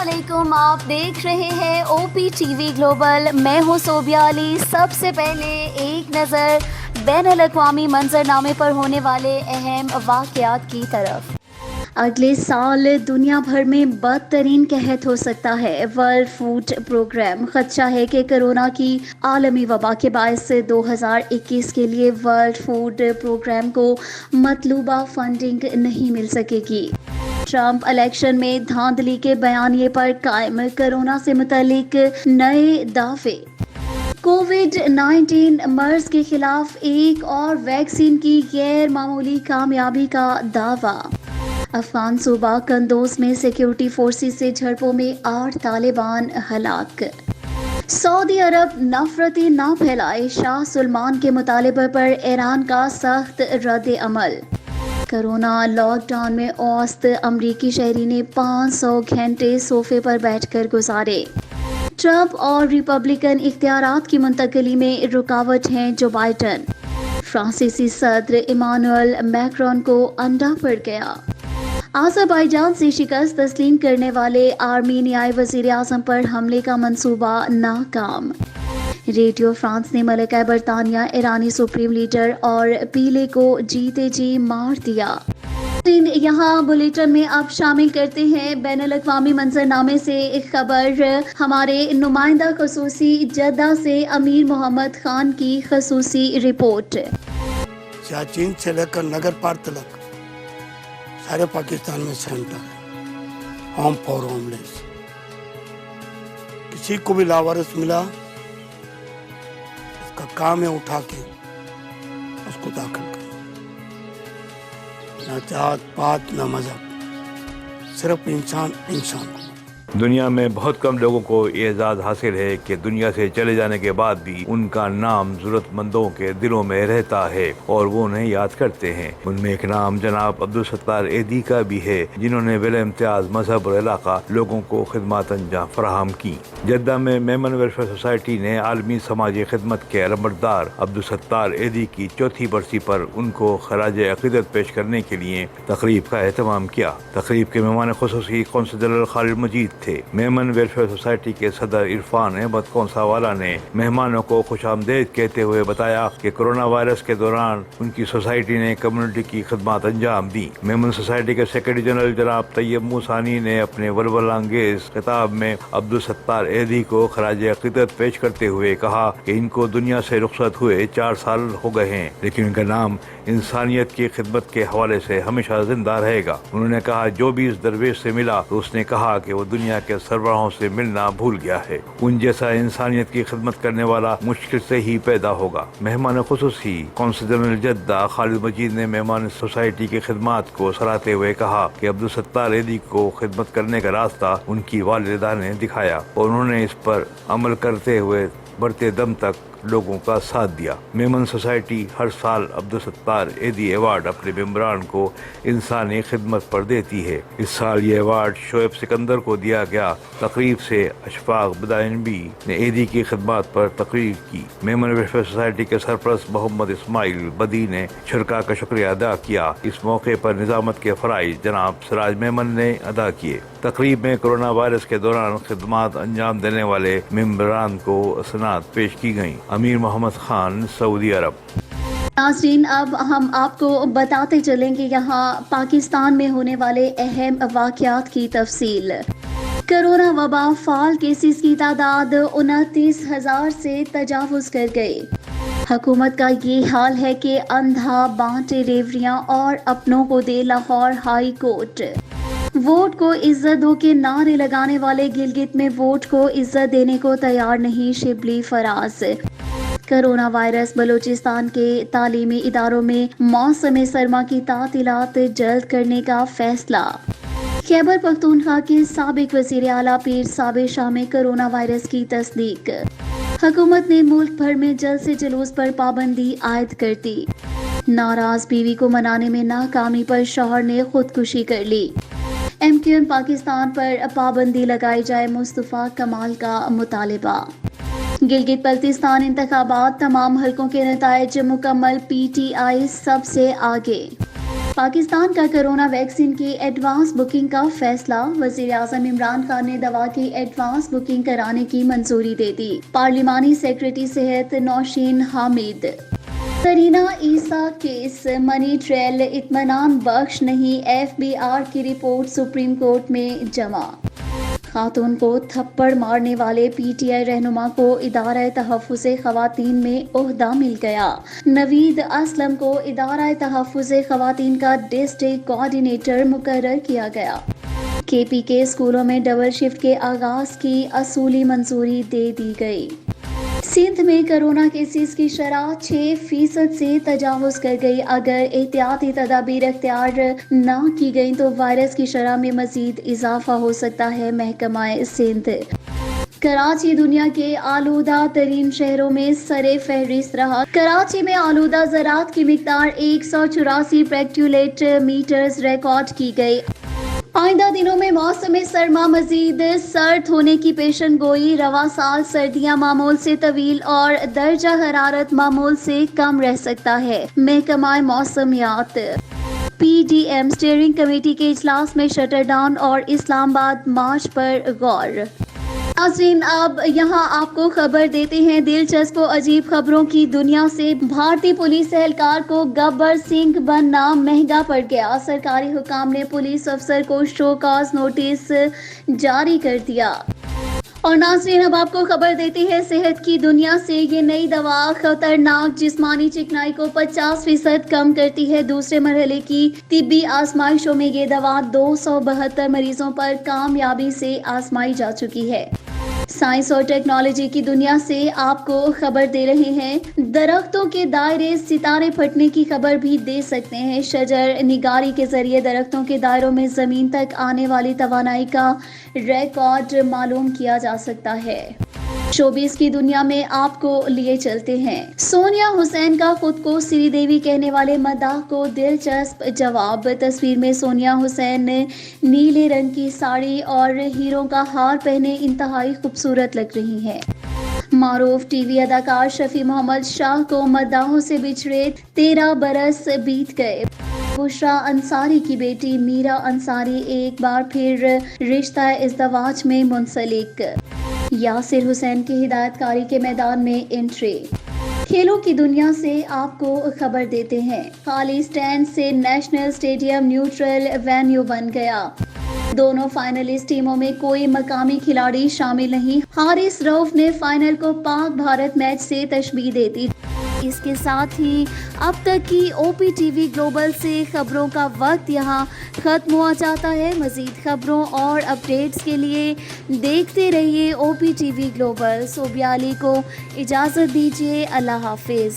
علیکم، آپ دیکھ رہے ہیں او پی ٹی وی گلوبل. میں ہوں صوبیہ علی. سب سے پہلے ایک نظر بین الاقوامی منظرنامے پر ہونے والے اہم واقعات کی طرف. اگلے سال دنیا بھر میں بدترین قحط ہو سکتا ہے. ورلڈ فوڈ پروگرام خدشہ ہے کہ کورونا کی عالمی وبا کے باعث 2021 کے لیے ورلڈ فوڈ پروگرام کو مطلوبہ فنڈنگ نہیں مل سکے گی. ٹرمپ الیکشن میں دھاندلی کے بیانیے پر قائم. کورونا سے متعلق نئے دعوے. کووڈ-19 مرض کے خلاف ایک اور ویکسین کی غیر معمولی کامیابی کا دعویٰ. افغان صوبہ قندوز میں سیکیورٹی فورسز سے جھڑپوں میں 8 طالبان ہلاک. سعودی عرب نفرتی نہ پھیلائے، شاہ سلمان کے مطالبے پر ایران کا سخت رد عمل. کورونا لاک ڈاؤن میں اوسط امریکی شہری نے 500 گھنٹے صوفے پر بیٹھ کر گزارے. ٹرمپ اور ریپبلکن اختیارات کی منتقلی میں رکاوٹ ہیں جو بائیڈن. فرانسیسی صدر ایمانوئل میکرون کو انڈا پڑ گیا. آذربائیجان سے شکست تسلیم کرنے والے آرمینیائی وزیر اعظم پر حملے کا منصوبہ ناکام. ریڈیو فرانس نے ملکہ برطانیہ ایرانی سپریم لیڈر اور پیلے کو جیتے جی مار دیا. یہاں بلیٹن میں اب شامل کرتے ہیں بین الاقوامی منظرنامے سے خبر. ہمارے نمائندہ خصوصی جدہ سے امیر محمد خان کی خصوصی رپورٹ. سیاچین سے لے کر نگر پار تلک سارے پاکستان میں سینٹر ہے. ہوم فار ہوم لیس. کسی کو بھی لاوارث ملا، اس کا کام ہے اٹھا کے اس کو داخل کرنا. نہ جات پات نہ مذہب، صرف انسان انسان کو. دنیا میں بہت کم لوگوں کو یہ اعزاز حاصل ہے کہ دنیا سے چلے جانے کے بعد بھی ان کا نام ضرورت مندوں کے دلوں میں رہتا ہے اور وہ انہیں یاد کرتے ہیں. ان میں ایک نام جناب عبدالستار ایدھی کا بھی ہے، جنہوں نے بلا امتیاز مذہب اور علاقہ لوگوں کو خدمات انجام فراہم کی. جدہ میں میمن ویلفیئر سوسائٹی نے عالمی سماجی خدمت کے علمبردار عبدالستار ایدھی کی 4تھی برسی پر ان کو خراج عقیدت پیش کرنے کے لیے تقریب کا اہتمام کیا. تقریب کے مہمان خصوصی قونصل جنرل خالد مجید تھے. میمن ویلفیئر سوسائٹی کے صدر عرفان احمد کونساوالا نے مہمانوں کو خوش آمدید کہتے ہوئے بتایا کہ کورونا وائرس کے دوران ان کی سوسائٹی نے کمیونٹی کی خدمات انجام دی. میمن سوسائٹی کے سیکرٹری جنرل جناب طیب موسانی نے اپنے ولولہ انگیز خطاب میں عبدالستار ایدھی کو خراج عقیدت پیش کرتے ہوئے کہا کہ ان کو دنیا سے رخصت ہوئے 4 سال ہو گئے ہیں، لیکن ان کا نام انسانیت کی خدمت کے حوالے سے ہمیشہ زندہ رہے گا. انہوں نے کہا جو بھی اس درویش سے ملا تو اس نے کہا کہ وہ دنیا کے سربراہوں سے ملنا بھول گیا ہے. ان جیسا انسانیت کی خدمت کرنے والا مشکل سے ہی پیدا ہوگا. مہمان خصوصی قونصل جنرل جدہ خالد مجید نے مہمان سوسائٹی کی خدمات کو سراہتے ہوئے کہا کہ عبدالستار ایدھی کو خدمت کرنے کا راستہ ان کی والدہ نے دکھایا اور انہوں نے اس پر عمل کرتے ہوئے بڑھتے دم تک لوگوں کا ساتھ دیا. میمن سوسائٹی ہر سال عبدالستار ایدھی ایوارڈ اپنے ممبران کو انسانی خدمت پر دیتی ہے. اس سال یہ ایوارڈ شعیب سکندر کو دیا گیا. تقریب سے اشفاق بدائنوی نے ایدھی کی خدمات پر تقریر کی. میمن ویلفیئر سوسائٹی کے سرپرست محمد اسماعیل بدی نے شرکا کا شکریہ ادا کیا. اس موقع پر نظامت کے فرائض جناب سراج میمن نے ادا کیے. تقریب میں کورونا وائرس کے دوران خدمات انجام دینے والے ممبران کو اسناد پیش کی گئیں. امیر محمد خان، سعودی عرب. ناظرین، اب ہم آپ کو بتاتے چلیں گے یہاں پاکستان میں ہونے والے اہم واقعات کی تفصیل. کورونا وبا فعال کیسز کی تعداد 29,000 سے تجاوز کر گئی. حکومت کا یہ حال ہے کہ اندھا بانٹے ریوڑیاں اور اپنوں کو دے لاہور ہائی کورٹ. ووٹ کو عزت دو کے نعرے لگانے والے گلگت میں ووٹ کو عزت دینے کو تیار نہیں، شبلی فراز. کورونا وائرس بلوچستان کے تعلیمی اداروں میں موسم سرما کی تعطیلات جلد کرنے کا فیصلہ. خیبر پختونخوا کے سابق وزیر اعلیٰ پیر صابر شاہ میں کورونا وائرس کی تصدیق. حکومت نے ملک بھر میں جلد سے جلوس پر پابندی عائد کر دی. ناراض بیوی کو منانے میں ناکامی پر شوہر نے خودکشی کر لی. MQM پاکستان پر پابندی لگائی جائے، مصطفیٰ کمال کا مطالبہ. گلگت بلتستان انتخابات، تمام حلقوں کے نتائج مکمل، PTI سب سے آگے. پاکستان کا کورونا ویکسین کی ایڈوانس بکنگ کا فیصلہ، وزیر اعظم عمران خان نے دوا کی ایڈوانس بکنگ کرانے کی منظوری دے دی۔ پارلیمانی سیکرٹری صحت نوشین حامد۔ سرینا عیسیٰ کیس منی ٹریل اطمینان بخش نہیں، FBR کی رپورٹ سپریم کورٹ میں جمع۔ خاتون کو تھپڑ مارنے والے PTI رہنما کو ادارہ تحفظ خواتین میں عہدہ مل گیا۔ نوید اسلم کو ادارہ تحفظ خواتین کا ڈسٹرکٹ کوآرڈینیٹر مقرر کیا گیا۔ KP کے اسکولوں میں ڈبل شفٹ کے آغاز کی اصولی منظوری دے دی گئی۔ سندھ میں کرونا کیسز کی شرح 6% سے تجاوز کر گئی۔ اگر احتیاطی تدابیر اختیار نہ کی گئیں تو وائرس کی شرح میں مزید اضافہ ہو سکتا ہے، محکمہ سندھ۔ کراچی دنیا کے آلودہ ترین شہروں میں سر فہرست رہا۔ کراچی میں آلودہ ذرات کی مقدار 184 پیکٹولیٹ میٹرز ریکارڈ کی گئی۔ آئندہ دنوں میں موسم سرما مزید سرد ہونے کی پیشن گوئی۔ رواں سال سردیاں معمول سے طویل اور درجہ حرارت معمول سے کم رہ سکتا ہے، محکمہ موسمیات۔ PDM اسٹیئرنگ کمیٹی کے اجلاس میں شٹر ڈاؤن اور اسلام آباد مارچ پر غور۔ ناظرین، اب یہاں آپ کو خبر دیتے ہیں دلچسپ و عجیب خبروں کی دنیا سے۔ بھارتی پولیس اہلکار کو گبر سنگھ بننا مہنگا پڑ گیا۔ سرکاری حکام نے پولیس افسر کو شو کاز نوٹس جاری کر دیا۔ اور ناظرین، اب آپ کو خبر دیتے ہیں صحت کی دنیا سے۔ یہ نئی دوا خطرناک جسمانی چکنائی کو 50% کم کرتی ہے۔ دوسرے مرحلے کی طبی آزمائشوں میں یہ دوا 272 مریضوں پر کامیابی سے آزمائی جا چکی ہے۔ سائنس اور ٹیکنالوجی کی دنیا سے آپ کو خبر دے رہے ہیں۔ درختوں کے دائرے ستارے پھٹنے کی خبر بھی دے سکتے ہیں۔ شجر نگاری کے ذریعے درختوں کے دائروں میں زمین تک آنے والی توانائی کا ریکارڈ معلوم کیا جا سکتا ہے۔ شوبز کی دنیا میں آپ کو لیے چلتے ہیں۔ سونیا حسین کا خود کو سری دیوی کہنے والے مداح کو دلچسپ جواب۔ تصویر میں سونیا حسین نیلے رنگ کی ساڑی اور ہیروں کا ہار پہنے انتہائی خوبصورت لگ رہی ہیں۔ معروف ٹی وی اداکار شفیع محمد شاہ کو مداحوں سے بچھڑے 13 برس بیت گئے۔ بشریٰ انصاری کی بیٹی میرا انصاری ایک بار پھر رشتہ ازدواج میں منسلک۔ یاسر حسین کی ہدایت کاری کے میدان میں انٹری۔ کھیلوں کی دنیا سے آپ کو خبر دیتے ہیں۔ خالی اسٹینڈ سے نیشنل اسٹیڈیم نیوٹرل وینیو بن گیا۔ دونوں فائنلسٹ ٹیموں میں کوئی مقامی کھلاڑی شامل نہیں۔ حارث رؤف نے فائنل کو پاک بھارت میچ سے تشبیہ دے دی۔ اس کے ساتھ ہی اب تک کی OPTV گلوبل سے خبروں کا وقت یہاں ختم ہوا چاہتا ہے۔ مزید خبروں اور اپڈیٹس کے لیے دیکھتے رہیے OPTV گلوبل۔ صوبیہ علی کو اجازت دیجیے، اللہ حافظ۔